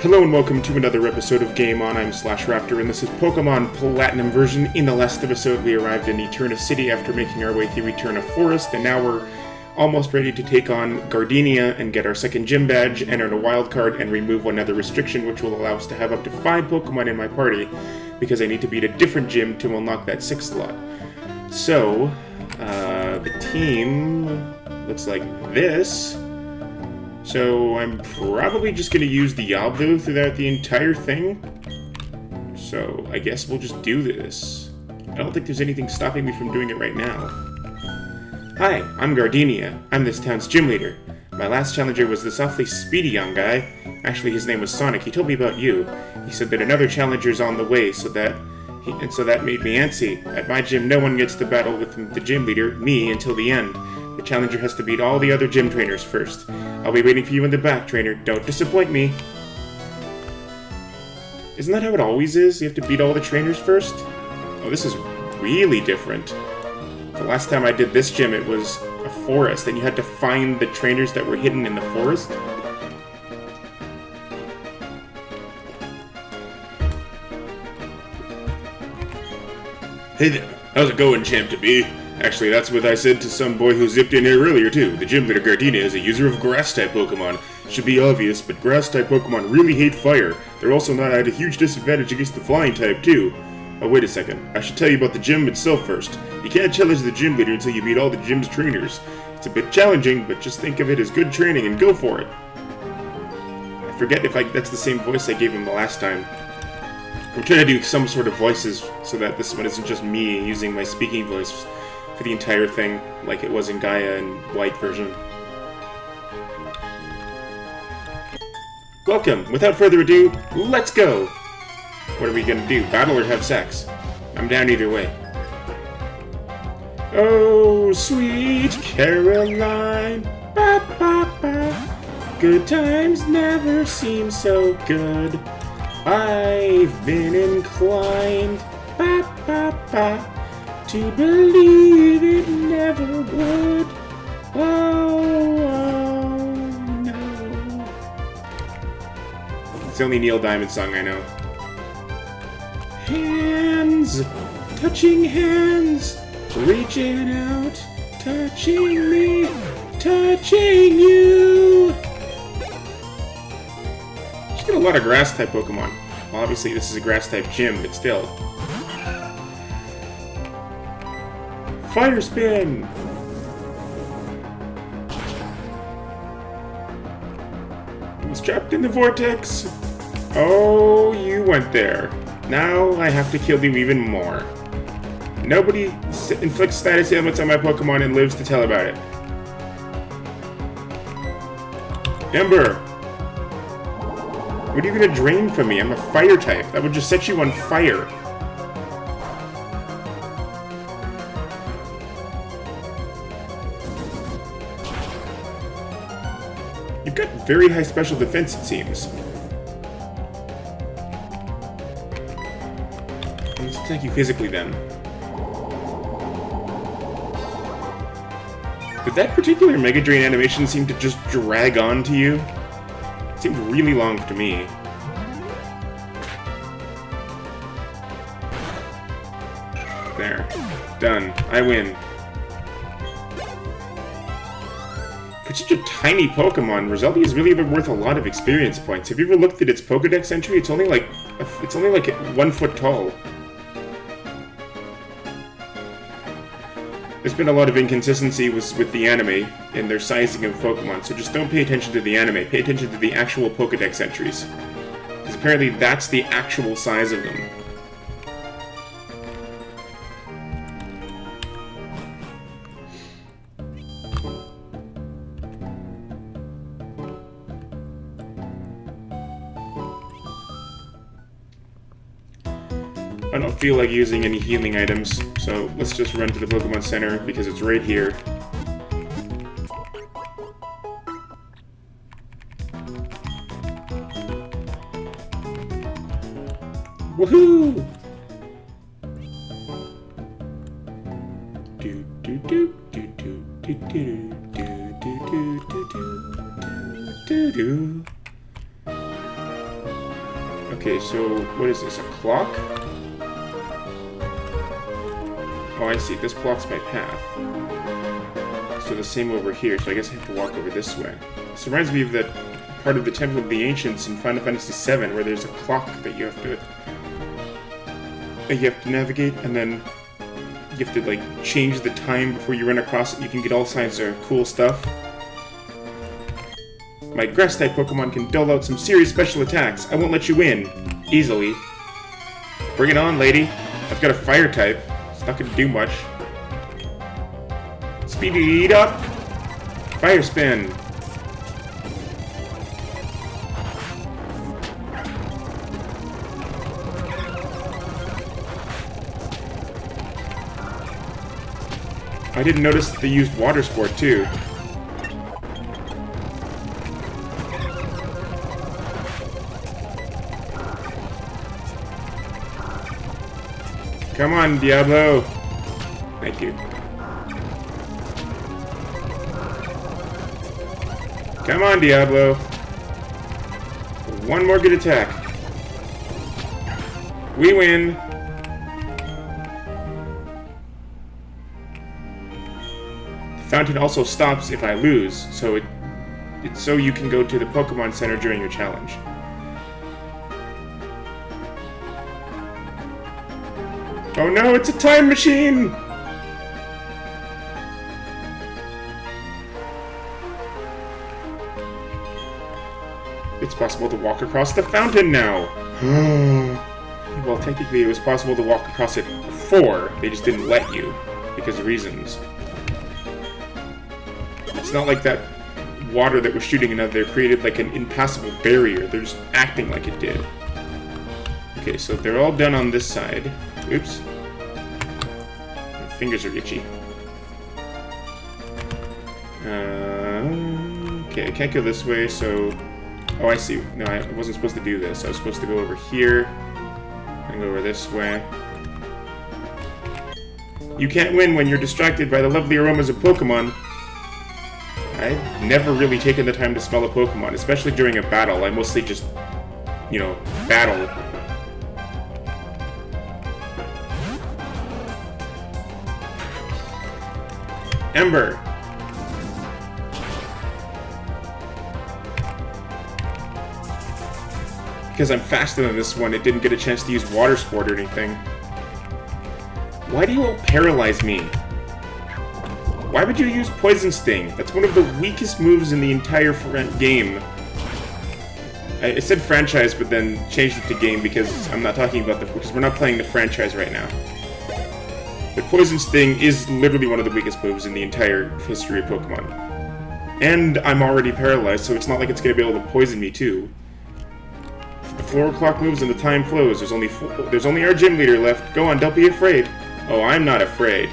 Hello and welcome to another episode of Game On. I'm Raptor, and this is Pokemon Platinum version. In the last episode, we arrived in Eterna City after making our way through Eterna Forest, and now we're almost ready to take on Gardenia and get our second gym badge, enter a wild card, and remove one other restriction, which will allow us to have up to 5 Pokemon in my party, because I need to beat a different gym to unlock that 6th slot. So, the team looks like this. So I'm probably just going to use Diablo throughout the entire thing. So I guess we'll just do this. I don't think there's anything stopping me from doing it right now. Hi, I'm Gardenia. I'm this town's gym leader. My last challenger was this awfully speedy young guy. Actually, his name was Sonic. He told me about you. He said that another challenger's on the way, so that made me antsy. At my gym, no one gets to battle with the gym leader, me, until the end. The challenger has to beat all the other gym trainers first. I'll be waiting for you in the back, trainer. Don't disappoint me. Isn't that how it always is? You have to beat all the trainers first? Oh, this is really different. The last time I did this gym, it was a forest, and you had to find the trainers that were hidden in the forest. Hey there, how's it going, champ-to-be? Actually, that's what I said to some boy who zipped in here earlier, too. The gym leader Gardenia is a user of Grass-type Pokemon. Should be obvious, but Grass-type Pokemon really hate fire. They're also not at a huge disadvantage against the Flying-type, too. Oh, wait a second. I should tell you about the gym itself first. You can't challenge the gym leader until you beat all the gym's trainers. It's a bit challenging, but just think of it as good training and go for it. I forget if that's the same voice I gave him the last time. I'm trying to do some sort of voices so that this one isn't just me using my speaking voice for the entire thing, like it was in Gaia and White version. Welcome! Without further ado, let's go! What are we gonna do, battle or have sex? I'm down either way. Oh, sweet Caroline, ba ba ba. Good times never seem so good. I've been inclined, ba ba ba, to believe it never would. Oh, no. It's the only Neil Diamond song I know. Hands, touching hands, reaching out, touching me, touching you. She's got a lot of grass-type Pokemon. Well, obviously this is a grass-type gym, but still. Fire spin! I was trapped in the vortex. Oh, you went there. Now I have to kill you even more. Nobody inflicts status ailments on my Pokemon and lives to tell about it. Ember! What are you gonna drain from me? I'm a fire type. That would just set you on fire. You've got very high special defense, it seems. Let's attack you physically, then. Did that particular Mega Drain animation seem to just drag on to you? It seemed really long to me. There. Done. I win. For such a tiny Pokemon, Roselia is really worth a lot of experience points. Have you ever looked at its Pokedex entry? It's only like 1 foot tall. There's been a lot of inconsistency with the anime in their sizing of Pokemon, so just don't pay attention to the anime. Pay attention to the actual Pokedex entries. Because apparently that's the actual size of them. I don't feel like using any healing items, so let's just run to the Pokemon Center because it's right here. Woohoo! Do do do do do do do do do do do do do do. Okay, so what is this, a clock? Oh, I see. This blocks my path. So the same over here, so I guess I have to walk over this way. This reminds me of that part of the Temple of the Ancients in Final Fantasy VII, where there's a clock that you have to navigate, and then you have to, like, change the time before you run across it. You can get all kinds of cool stuff. My grass-type Pokemon can dole out some serious special attacks. I won't let you win. Easily. Bring it on, lady. I've got a fire-type. It's not gonna do much. Speed up! Fire spin! I didn't notice that they used water sport too. Come on, Diablo! Thank you. Come on, Diablo! One more good attack. We win! The fountain also stops if I lose, so it's so you can go to the Pokemon Center during your challenge. Oh no, it's a time machine! It's possible to walk across the fountain now! Well, technically it was possible to walk across it before, they just didn't let you, because of reasons. It's not like that water that was shooting out there created like an impassable barrier, they're just acting like it did. Okay, so they're all done on this side. Oops. My fingers are itchy. Okay, I can't go this way, so... Oh, I see. No, I wasn't supposed to do this. I was supposed to go over here and go over this way. You can't win when you're distracted by the lovely aromas of Pokemon. I've never really taken the time to smell a Pokemon, especially during a battle. I mostly just, you know, battle. Ember! Because I'm faster than this one, it didn't get a chance to use Water Sport or anything. Why do you all paralyze me? Why would you use Poison Sting? That's one of the weakest moves in the entire game. I said franchise, but then changed it to game because I'm not talking about because we're not playing the franchise right now. But Poison Sting is literally one of the weakest moves in the entire history of Pokemon. And I'm already paralyzed, so it's not like it's going to be able to poison me too. The floor clock moves and the time flows. There's only our gym leader left. Go on, don't be afraid. Oh, I'm not afraid.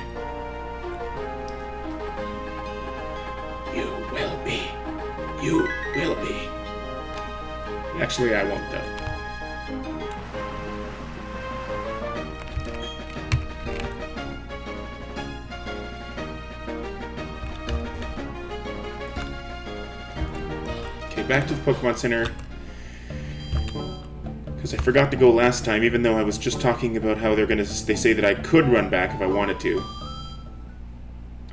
You will be. You will be. Actually, I won't, though. Okay, back to the Pokemon Center. Because I forgot to go last time, even though I was just talking about how they say that I could run back if I wanted to.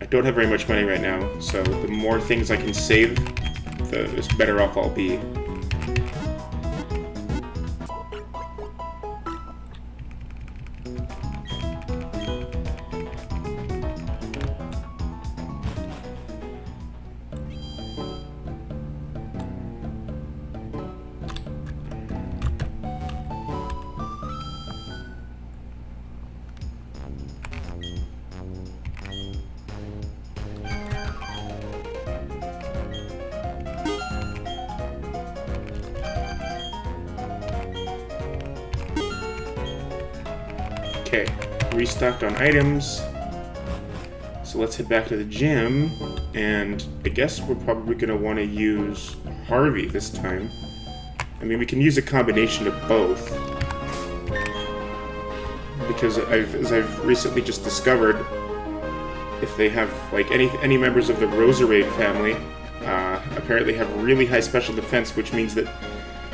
I don't have very much money right now, so the more things I can save, the better off I'll be. Okay, restocked on items. So let's head back to the gym, and I guess we're probably going to want to use Harvey this time. I mean, we can use a combination of both. Because as I've recently just discovered, if they have, like, any members of the Roserade family, apparently have really high special defense, which means that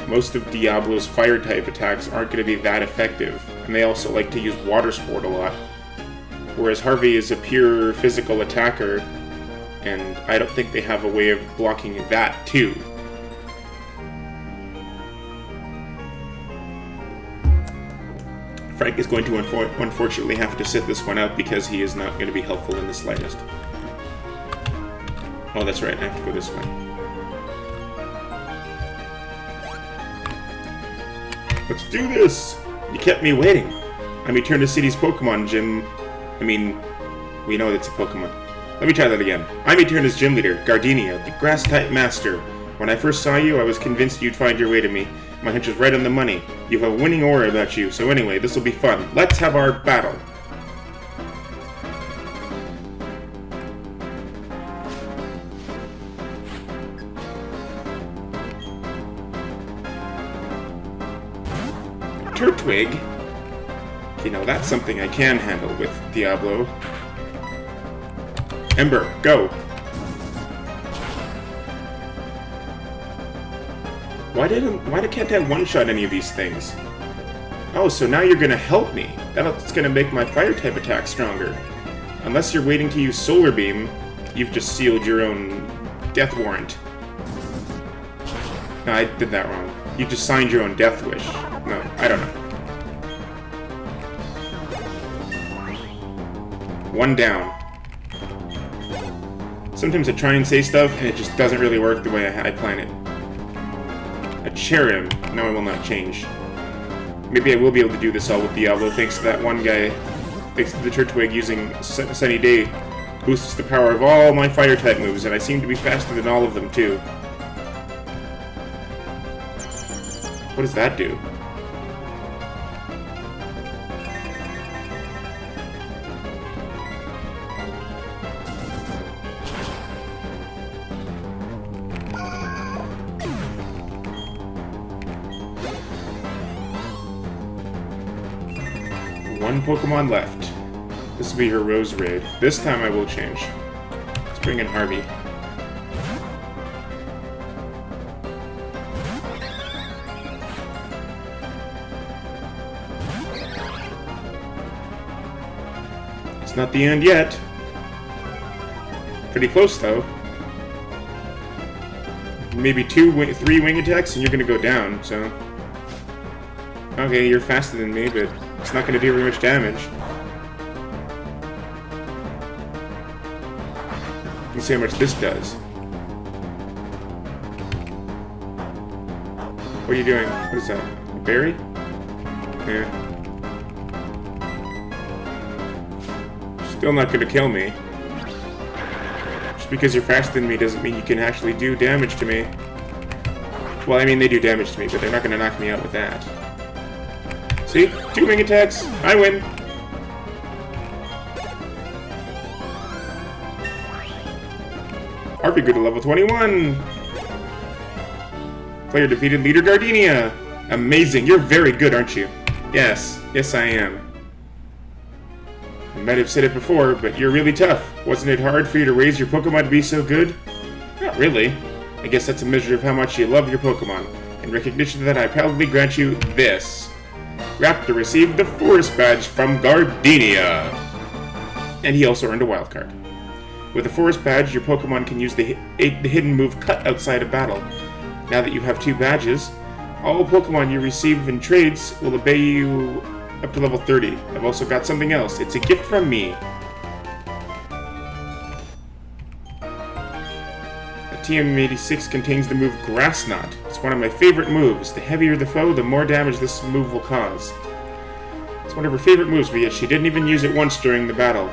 most of Diablo's fire-type attacks aren't going to be that effective, and they also like to use Water Sport a lot. Whereas Harvey is a pure physical attacker, and I don't think they have a way of blocking that too. Frank is going to unfortunately have to sit this one out because he is not going to be helpful in the slightest. Oh, that's right, I have to go this way. Let's do this! You kept me waiting. I'm Eterna City's Pokemon gym. I mean, we know it's a Pokemon. Let me try that again. I'm Eterna's gym leader, Gardenia, the grass-type master. When I first saw you, I was convinced you'd find your way to me. My hunch was right on the money. You have a winning aura about you, so anyway, this will be fun. Let's have our battle. Turtwig? You know, that's something I can handle with Diablo. Ember, go! Why can't I one-shot any of these things? Oh, so now you're gonna help me. That's gonna make my fire-type attack stronger. Unless you're waiting to use Solar Beam, you've just sealed your own death warrant. No, I did that wrong. You just signed your own death wish. No, I don't know. One down. Sometimes I try and say stuff, and it just doesn't really work the way I plan it. A Cherrim. No, I will not change. Maybe I will be able to do this all with Diablo, thanks to that one guy. Thanks to the Turtwig using Sunny Day boosts the power of all my fire-type moves, and I seem to be faster than all of them, too. What does that do? One Pokemon left. This will be her Rose Raid. This time I will change. Let's bring in Harvey. It's not the end yet. Pretty close though. Maybe three wing attacks and you're gonna go down, so... Okay, you're faster than me, but it's not gonna do very much damage. You see how much this does. What are you doing? What is that? A berry? Yeah. Still not gonna kill me. Just because you're faster than me doesn't mean you can actually do damage to me. Well, I mean, they do damage to me, but they're not gonna knock me out with that. See? 2 wing attacks! I win! Harvey grew to level 21! Player defeated leader Gardenia! Amazing! You're very good, aren't you? Yes. Yes, I am. I might have said it before, but you're really tough. Wasn't it hard for you to raise your Pokemon to be so good? Not really. I guess that's a measure of how much you love your Pokemon. In recognition of that, I proudly grant you this. Raptor received the Forest Badge from Gardenia. And he also earned a wild card. With the Forest Badge, your Pokemon can use the hidden move Cut outside of battle. Now that you have 2 badges, all Pokemon you receive in trades will obey you up to level 30. I've also got something else. It's a gift from me. TM86 contains the move Grass Knot. It's one of my favorite moves. The heavier the foe, the more damage this move will cause. It's one of her favorite moves, but yet she didn't even use it once during the battle.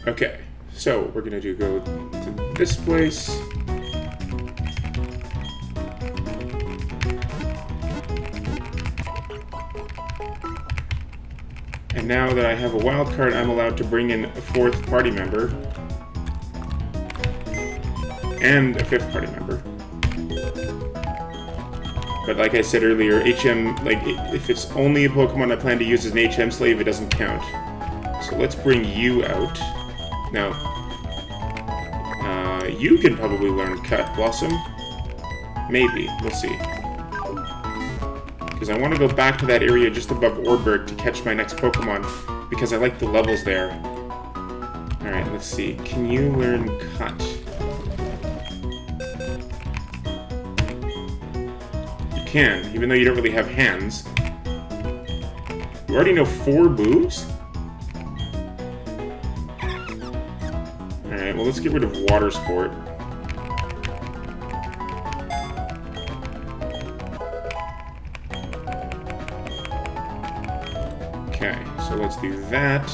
Okay, so we're gonna go to this place. And now that I have a wild card, I'm allowed to bring in a 4th party member. And a 5th party member. but like I said earlier, HM, like, if it's only a Pokemon I plan to use as an HM slave, it doesn't count. So let's bring you out. Now, you can probably learn Cut, Blossom. Maybe. We'll see. Because I want to go back to that area just above Orberg to catch my next Pokemon, because I like the levels there. Alright, let's see. Can you learn Cut? You can, even though you don't really have hands. You already know 4 moves? Alright, well, let's get rid of Water Sport. Okay, so let's do that.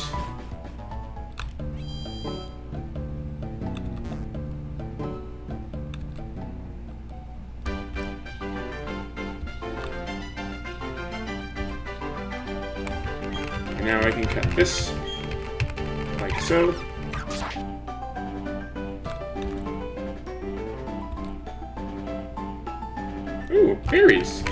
And now I can cut this, like so. Ooh, berries!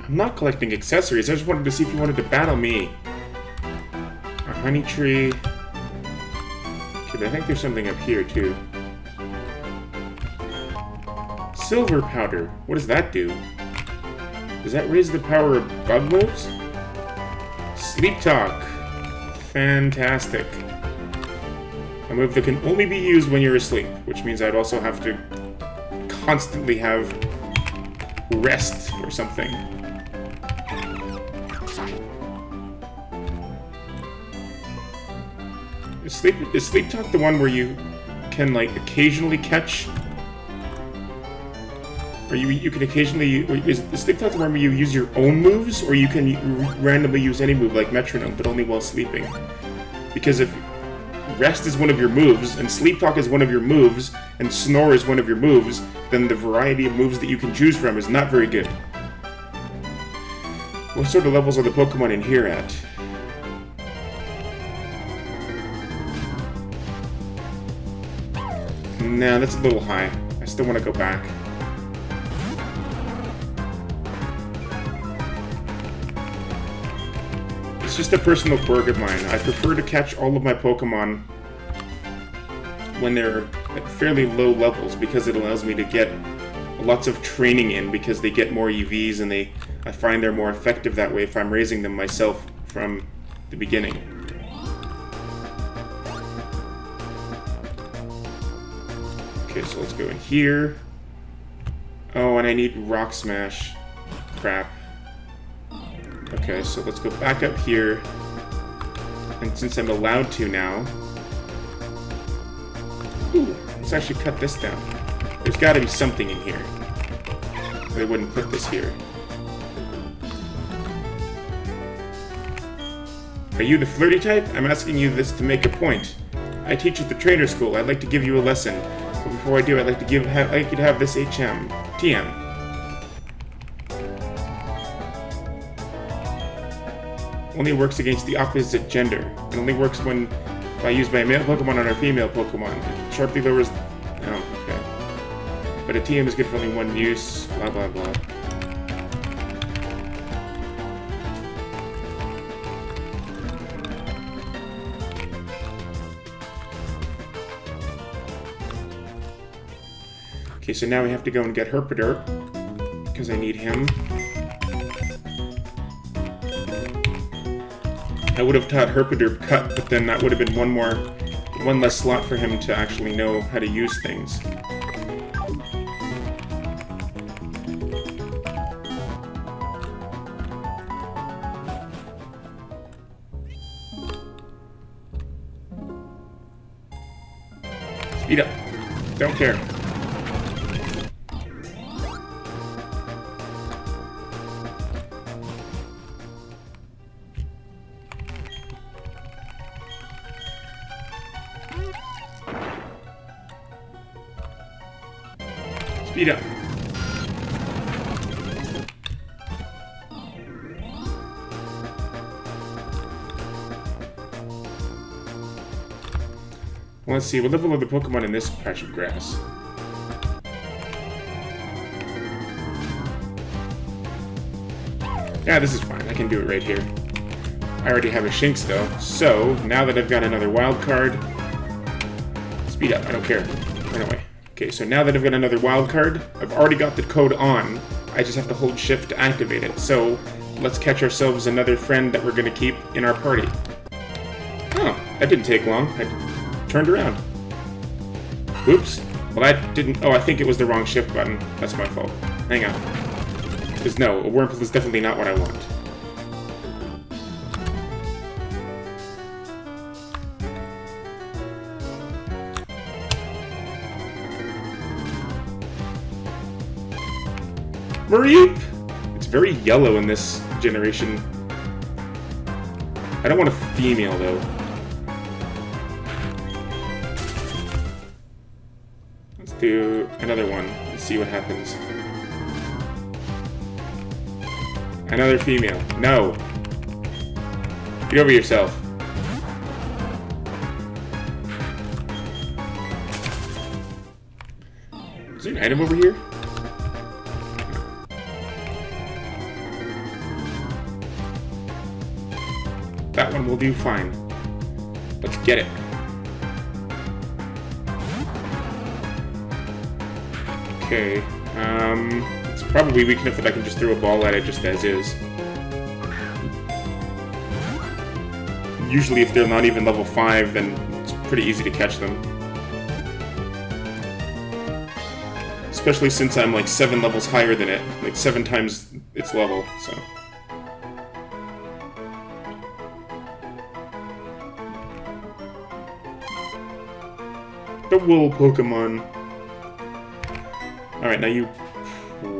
I'm not collecting accessories, I just wanted to see if you wanted to battle me. A honey tree. Okay, but I think there's something up here, too. Silver powder. What does that do? Does that raise the power of bug moves? Sleep Talk. Fantastic. A move that can only be used when you're asleep, which means I'd also have to constantly have rest or something. Is Sleep Talk the one where you can, like, occasionally catch? Or you can occasionally... Is Sleep Talk the one where you use your own moves? Or you can randomly use any move, like Metronome, but only while sleeping? Because if Rest is one of your moves, and Sleep Talk is one of your moves, and Snore is one of your moves, then the variety of moves that you can choose from is not very good. What sort of levels are the Pokemon in here at? Nah, that's a little high. I still want to go back. It's just a personal quirk of mine. I prefer to catch all of my Pokemon when they're at fairly low levels because it allows me to get lots of training in because they get more EVs and I find they're more effective that way if I'm raising them myself from the beginning. Okay, so let's go in here. Oh, and I need Rock Smash. Crap. Okay, so let's go back up here. And since I'm allowed to now... Ooh, let's actually cut this down. There's gotta be something in here. They wouldn't put this here. Are you the flirty type? I'm asking you this to make a point. I teach at the trainer school. I'd like to give you a lesson. But before I do, I'd like to I'd like you to have this TM. Only works against the opposite gender. It only works when used by a male Pokemon on a female Pokemon. It sharply lowers... Oh, okay. But a TM is good for only one use. Blah, blah, blah. Okay, so now we have to go and get Herpaderp, because I need him. I would have taught Herpaderp Cut, but then that would have been one less slot for him to actually know how to use things. Speed up. Don't care. Speed up. Let's see, what level are the Pokemon in this patch of grass? Yeah, this is fine. I can do it right here. I already have a Shinx, though. So, now that I've got another wild card... Speed up, I don't care. Run away. Okay, so now that I've got another wild card, I've already got the code on. I just have to hold shift to activate it. So, let's catch ourselves another friend that we're going to keep in our party. Oh, that didn't take long. I turned around. Oops. Well, that didn't... Oh, I think it was the wrong shift button. That's my fault. Hang on. Because no, a Wurmple is definitely not what I want. Mareep! It's very yellow in this generation. I don't want a female, though. Let's do another one and see what happens. Another female. No! Get over yourself. Is there an item over here? That one will do fine. Let's get it. Okay, it's probably weak enough that I can just throw a ball at it just as is. Usually if they're not even level 5, then it's pretty easy to catch them. Especially since I'm like 7 levels higher than it, like 7 times its level, so... The wool Pokemon. Alright, now you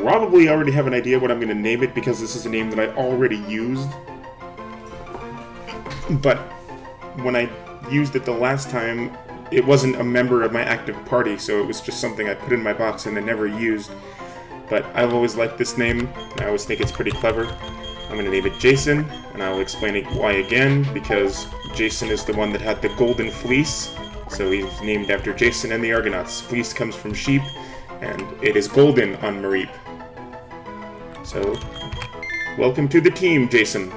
probably already have an idea what I'm going to name it because this is a name that I already used. But when I used it the last time, it wasn't a member of my active party, so it was just something I put in my box and I never used. But I've always liked this name, and I always think it's pretty clever. I'm going to name it Jason, and I'll explain why again, because Jason is the one that had the golden fleece. So he's named after Jason and the Argonauts. Fleece comes from sheep, and it is golden on Mareep. So, welcome to the team, Jason.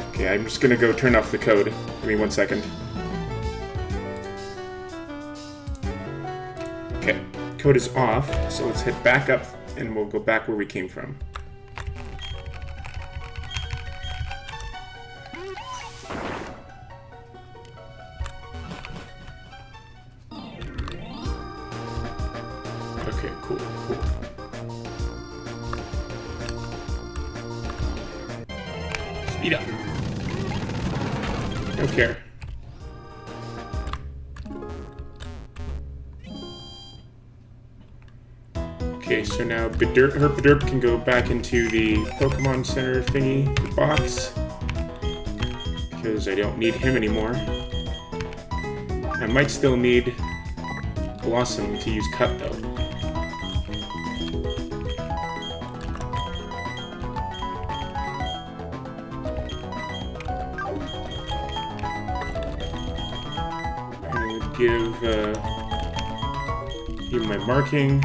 Okay, I'm just gonna go turn off the code. Give me 1 second. Okay, code is off, so let's head back up, and we'll go back where we came from. Okay, cool. Speed up. Don't care. Okay, so now Herpaderp can go back into the Pokemon Center thingy, the box, because I don't need him anymore. I might still need Blossom to use Cut, though. Give you my marking.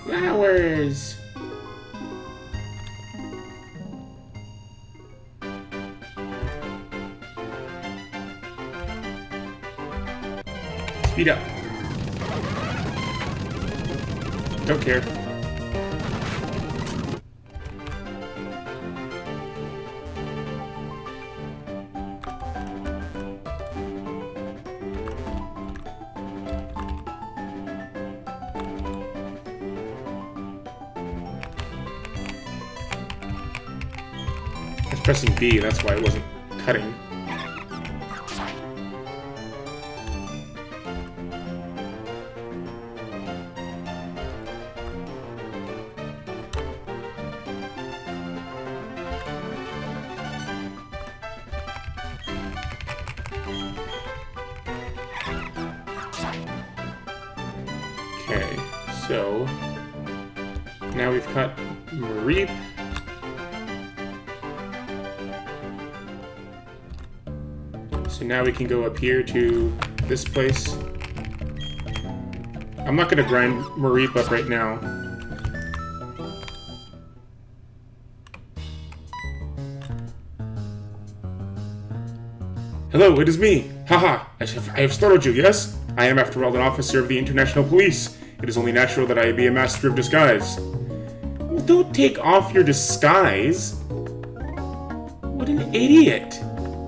Flowers. Speed up. Don't care. I was pressing B, that's why it wasn't cutting. So, now we've cut Mareep. So now we can go up here to this place. I'm not going to grind Mareep up right now. Hello, it is me. Haha, I have startled you, yes? I am, after all, an officer of the International Police. It is only natural that I be a master of disguise. Well, don't take off your disguise. What an idiot.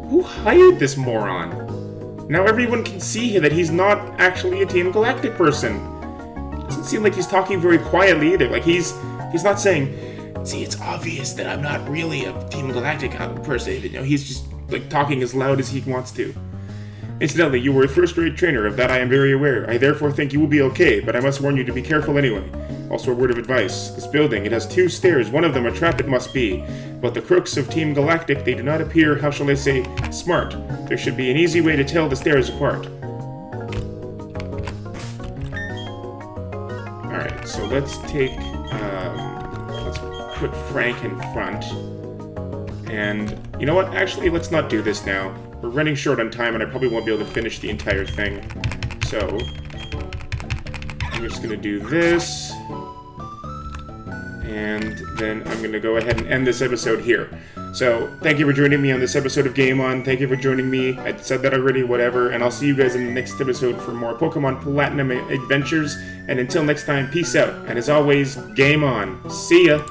Who hired this moron? Now everyone can see that he's not actually a Team Galactic person. Doesn't seem like he's talking very quietly either. Like he's not saying, see, it's obvious that I'm not really a Team Galactic person. You know, he's just like talking as loud as he wants to. Incidentally, you were a first-grade trainer, of that I am very aware. I therefore think you will be okay, but I must warn you to be careful anyway. Also a word of advice. This building, it has 2 stairs, one of them a trap it must be. But the crooks of Team Galactic, they do not appear, how shall I say, smart. There should be an easy way to tell the stairs apart. Alright, so let's take, let's put Frank in front. And, you know what, actually, let's not do this now. We're running short on time, and I probably won't be able to finish the entire thing. So, I'm just going to do this. And then I'm going to go ahead and end this episode here. So, thank you for joining me on this episode of Game On. Thank you for joining me. I said that already, whatever. And I'll see you guys in the next episode for more Pokemon Platinum adventures. And until next time, peace out. And as always, Game On. See ya!